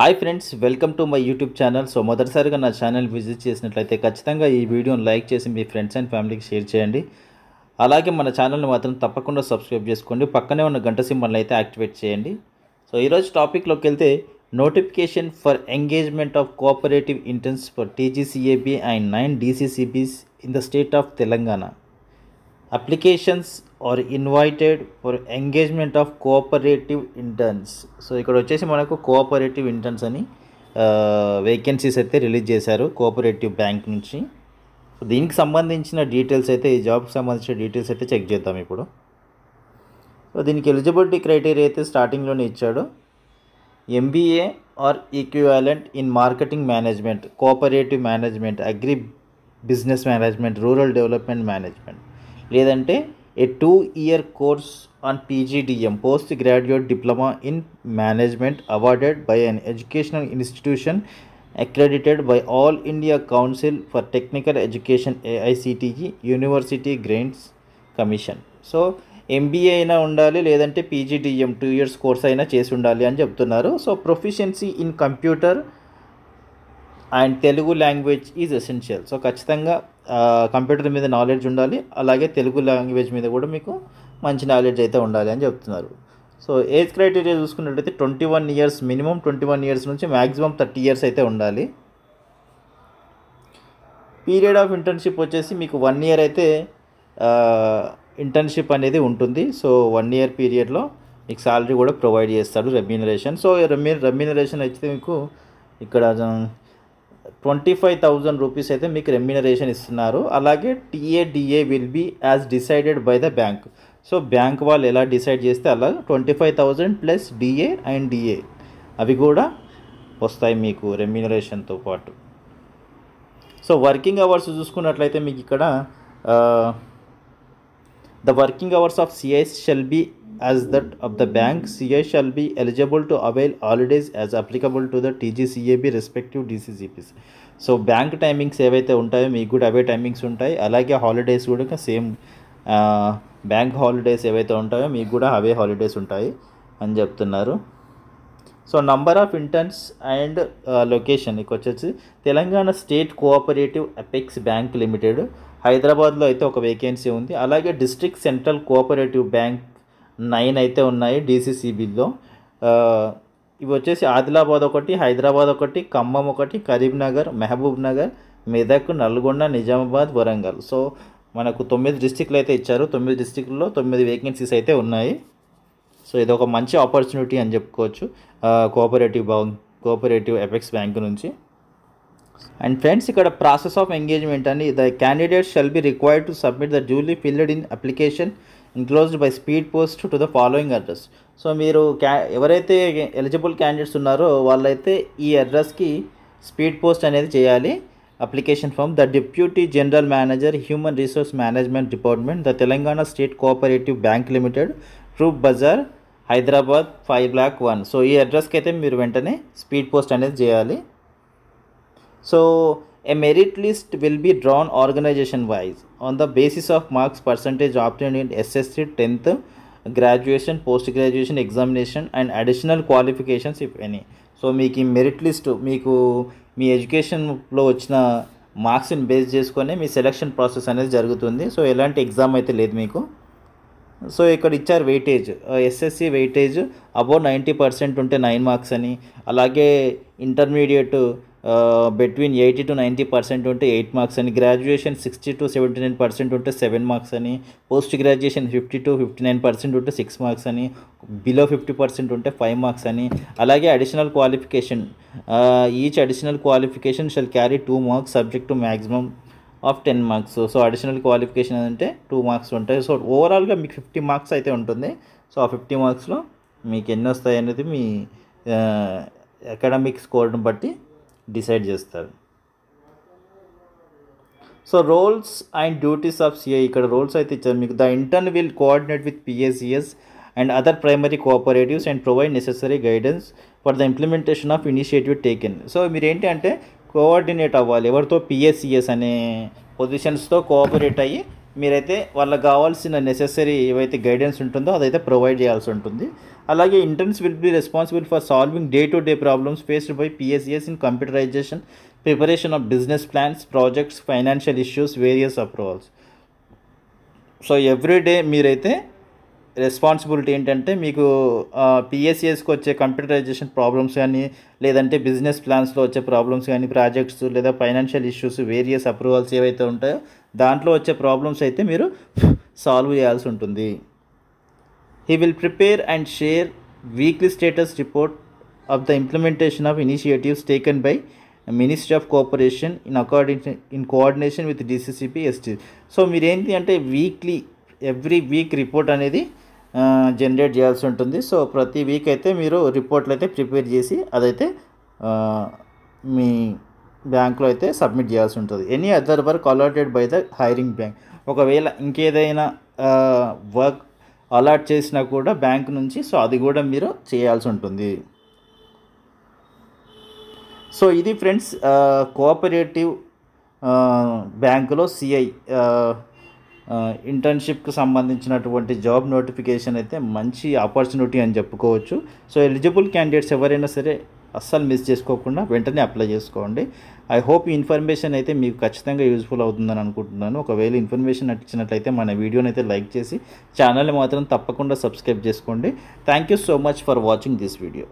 Hi friends, welcome to my YouTube channel. So మొదటిసారిగా నా channel visit చేసినట్లయితే ఖచ్చితంగా ఈ వీడియోని లైక్ చేసి మీ ఫ్రెండ్స్ అండ్ ఫ్యామిలీకి షేర్ చేయండి. అలాగే మన ఛానల్ని మాత్రం తప్పకుండా సబ్స్క్రైబ్ చేసుకోండి. పక్కనే ఉన్న గంట సింబల్ని అయితే యాక్టివేట్ చేయండి. సో ఈరోజు టాపిక్లోకి వెళ్తే, notification for engagement of cooperative interns for TGCAB and 9 DCCBs in the state of Telangana. Applications are invited for engagement of cooperative interns. So ఇక్కడ వచ్చేసి మనకు కోఆపరేటివ్ ఇంటర్న్స్ అని వేకెన్సీస్ అయితే రిలీజ్ చేశారు కోఆపరేటివ్ బ్యాంక్ నుంచి. సో దీనికి సంబంధించిన డీటెయిల్స్ అయితే, ఈ జాబ్కి సంబంధించిన డీటెయిల్స్ అయితే చెక్ చేద్దాం ఇప్పుడు. సో దీనికి ఎలిజిబిలిటీ క్రైటీరియా అయితే స్టార్టింగ్లోనే ఇచ్చాడు. MBA are equivalent in marketing management, cooperative management, agri business management, rural development management, లేదంటే a 2-year course on PGDM, post graduate diploma in management, awarded by an educational institution accredited by All India Council for Technical Education AICTE University Grants Commission. So MBA అయినా ఉండాలి, లేదంటే PGDM 2 years course అయినా చేసి ఉండాలి అని చెప్తున్నారు. So proficiency in computer and Telugu language is essential. So ఖచ్చితంగా computer మీద నాలెడ్జ్ ఉండాలి, అలాగే తెలుగు లాంగ్వేజ్ మీద కూడా మీకు మంచి నాలెడ్జ్ అయితే ఉండాలి అని చెప్తున్నారు. సో ఏజ్ క్రైటీరియా చూసుకున్నట్లయితే 21 years, మినిమం 21 years నుంచి మ్యాక్సిమం 30 years అయితే ఉండాలి. పీరియడ్ ఆఫ్ ఇంటర్న్షిప్ వచ్చేసి మీకు 1 year అయితే ఇంటర్న్షిప్ అనేది ఉంటుంది. సో 1 year పీరియడ్లో మీకు శాలరీ కూడా ప్రొవైడ్ చేస్తాడు, రెమ్యూనరేషన్. సో రెమ్యూనరేషన్ అయితే మీకు ఇక్కడ 25,000 రూపీస్ అయితే మీకు రెమ్యూనరేషన్ ఇస్తున్నారు. అలాగే TADA will be as decided by the bank. So bank వాళ్ళు ఎలా డిసైడ్ చేస్తే అలా 25,000 ప్లస్ DA అండ్ DA అవి కూడా వస్తాయి మీకు రెమ్యూనరేషన్తో పాటు. సో వర్కింగ్ అవర్స్ చూసుకున్నట్లయితే మీకు ఇక్కడ the working hours of CIs shall be as that of the bank. CI shall be eligible to avail holidays as applicable to the TGCAB respective DCCBs. So bank timings ఏవైతే ఉంటాయో మీకు కూడా అవే timings ఉంటాయి. అలాగే holidays కూడా same bank holidays ఏవైతే ఉంటాయో మీకు కూడా అవే హాలిడేస్ ఉంటాయి అని చెప్తున్నారు. So number of interns and location ఇక వచ్చేసి Telangana state cooperative apex bank limited, హైదరాబాద్లో అయితే ఒక వేకెన్సీ ఉంది. అలాగే డిస్ట్రిక్ట్ సెంట్రల్ కోఆపరేటివ్ బ్యాంక్ 9 అయితే ఉన్నాయి DCCBలో. ఇవి వచ్చేసి ఆదిలాబాద్ ఒకటి, హైదరాబాద్ ఒకటి, ఖమ్మం ఒకటి, కరీంనగర్, మహబూబ్ నగర్, మెదక్, నల్గొండ, నిజామాబాద్, వరంగల్. సో మనకు 9 డిస్ట్రిక్ట్లు అయితే ఇచ్చారు. 9 డిస్ట్రిక్ట్లో 9 వేకెన్సీస్ అయితే ఉన్నాయి. సో ఇది ఒక మంచి ఆపర్చునిటీ అని చెప్పుకోవచ్చు కోఆపరేటివ్ అపెక్స్ బ్యాంక్ నుంచి. అండ్ ఫ్రెండ్స్, ఇక్కడ ప్రాసెస్ ఆఫ్ ఎంగేజ్మెంట్ అని, the candidate shall be required to submit the duly filled in application enclosed by speed post to the following address. So మీరు ఎవరైతే ఎలిజిబుల్ క్యాండిడేట్స్ ఉన్నారో వాళ్ళైతే ఈ అడ్రస్కి speed post అనేది చేయాలి application form. The deputy general manager, human resource management department, the Telangana state cooperative bank limited, Roop Bazar, Hyderabad 5,01,000. So ఈ అడ్రస్కి అయితే మీరు వెంటనే స్పీడ్ పోస్ట్ అనేది చేయాలి. So a merit list will be drawn organization wise on the basis of marks percentage obtained in SSC, 10th, graduation, post graduation examination and additional qualifications if any. So మీకు ఈ merit list మీకు మీ ఎడ్యుకేషన్లో వచ్చిన మార్క్స్ని base చేసుకొని మీ selection process అనేది జరుగుతుంది. So ఎలాంటి exam అయితే లేదు మీకు. సో ఇక్కడ ఇచ్చారు వెయిటేజ్, SSC వెయిటేజ్ అబౌవ్ 90% ఉంటే 9 మార్క్స్ అని, అలాగే ఇంటర్మీడియట్ బిట్వీన్ 80 to 90% ఉంటే 8 మార్క్స్ అని, గ్రాడ్యుయేషన్ 60 to 79% ఉంటే 7 మార్క్స్ అని, పోస్ట్ గ్రాడ్యుయేషన్ 50 to 59% ఉంటే 6 మార్క్స్ అని, బిలో 50% ఉంటే 5 మార్క్స్ అని, అలాగే additional qualification, each additional qualification shall carry 2 marks subject to maximum of 10 marks. So additional qualification అంటే 2 marks ఉంటాయి. సో ఓవరాల్గా మీకు 50 marks అయితే ఉంటుంది. సో ఆ 50 marksలో మీకు ఎన్ని వస్తాయి అనేది మీ అకాడమిక్ స్కోర్ని బట్టి డిసైడ్ చేస్తారు. So roles and duties of CI, ఇక్కడ రోల్స్ అయితే ఇచ్చారు మీకు. The intern will coordinate with PACS and other primary cooperatives and provide necessary guidance for the implementation of initiative taken. So మీరు ఏంటి అంటే కోఆర్డినేట్ అవ్వాలి ఎవరితో, PACS అనే పొజిషన్స్తో కోఆపరేట్ అయ్యి మీరైతే వాళ్ళకి కావాల్సిన నెసెసరీ ఏవైతే గైడెన్స్ ఉంటుందో అదైతే ప్రొవైడ్ చేయాల్సి ఉంటుంది. అలాగే interns will be responsible for solving day to day problems faced by PSCS in computerization, preparation of business plans, projects, financial issues, various approvals. So everyday మీరైతే రెస్పాన్సిబిలిటీ ఏంటంటే మీకు పిఎస్సిఎస్కి వచ్చే కంప్యూటరైజేషన్ ప్రాబ్లమ్స్ కానీ, లేదంటే బిజినెస్ ప్లాన్స్లో వచ్చే ప్రాబ్లమ్స్ కానీ, projects లేదా financial issues, various approvals ఏవైతే ఉంటాయో దాంట్లో వచ్చే ప్రాబ్లమ్స్ అయితే మీరు సాల్వ్ చేయాల్సి ఉంటుంది. He will prepare and share weekly status report of the implementation of initiatives taken by ministry of cooperation in coordination with DCCP ST. So మీరేంటి అంటే ఎవ్రీ వీక్ రిపోర్ట్ అనేది జనరేట్ చేయాల్సి ఉంటుంది. సో ప్రతి వీక్ అయితే మీరు రిపోర్ట్లు అయితే ప్రిపేర్ చేసి అదైతే మీ బ్యాంక్లో అయితే సబ్మిట్ చేయాల్సి ఉంటుంది. Any other work allotted by the hiring bank, ఒకవేళ ఇంకేదైనా వర్క్ అలాట్ చేసినా కూడా బ్యాంక్ నుంచి, సో అది కూడా మీరు చేయాల్సి ఉంటుంది. సో ఇది ఫ్రెండ్స్ కోఆపరేటివ్ బ్యాంకులో సిఐ ఇంటర్న్షిప్కి సంబంధించినటువంటి జాబ్ నోటిఫికేషన్ అయితే మంచి ఆపర్చునిటీ అని చెప్పుకోవచ్చు. సో ఎలిజిబుల్ క్యాండిడేట్స్ ఎవరైనా సరే అస్సలు మిస్ చేసుకోకుండా వెంటనే అప్లై చేసుకోండి. ఐ హోప్ ఈ ఇన్ఫర్మేషన్ అయితే మీకు ఖచ్చితంగా యూజ్ఫుల్ అవుతుందని అనుకుంటున్నాను. ఒకవేళ ఇన్ఫర్మేషన్ నచ్చినట్లయితే మన వీడియోని అయితే లైక్ చేసి ఛానల్ని మాత్రం తప్పకుండా సబ్స్క్రైబ్ చేసుకోండి. Thank you so much for watching this video.